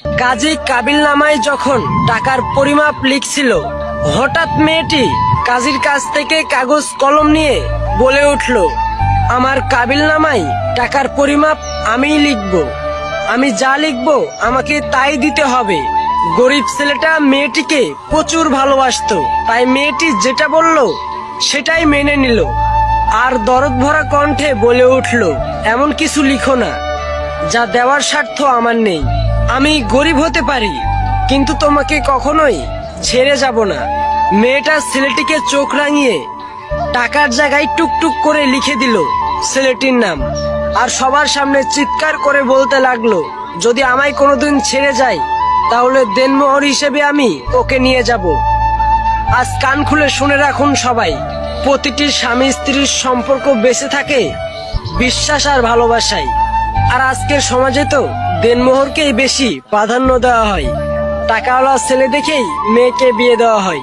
কাজী কাবিলনামায় যখন টাকার পরিমাপ লিখছিল, হঠাৎ মেয়েটি কাজীর কাছ থেকে কাগজ কলম নিয়ে বলে উঠল, আমার কাবিলনামায় টাকার পরিমাপ আমিই লিখব। আমি যা লিখব আমাকে তাই দিতে হবে। গরিব ছেলেটা মেয়েটিকে প্রচুর ভালোবাসতো, তাই মেয়েটি যেটা বলল সেটাই মেনে নিল। আর দরদ ভরা কণ্ঠে বলে উঠল, এমন কিছু লিখো না যা দেওয়ার স্বার্থ আমার নেই। আমি গরিব হতে পারি, কিন্তু তোমাকে কখনোই ছেড়ে যাব না। মেয়েটা ছেলেটিকে চোখ রাঙিয়ে টাকার জায়গায় টুকটুক করে লিখে দিল ছেলেটির নাম, আর সবার সামনে চিৎকার করে বলতে লাগলো, যদি আমায় কোনোদিন ছেড়ে যায় তাহলে দেনমোহর হিসেবে আমি ওকে নিয়ে যাব। আজ কান খুলে শুনে রাখুন সবাই, প্রতিটি স্বামী স্ত্রীর সম্পর্ক বেঁচে থাকে বিশ্বাস আর ভালোবাসায়। আর আজকের সমাজে তো দেনমোহরকেই বেশি প্রাধান্য দেওয়া হয়। টাকাওয়ালা ছেলে দেখেই মেয়েকে বিয়ে দেওয়া হয়।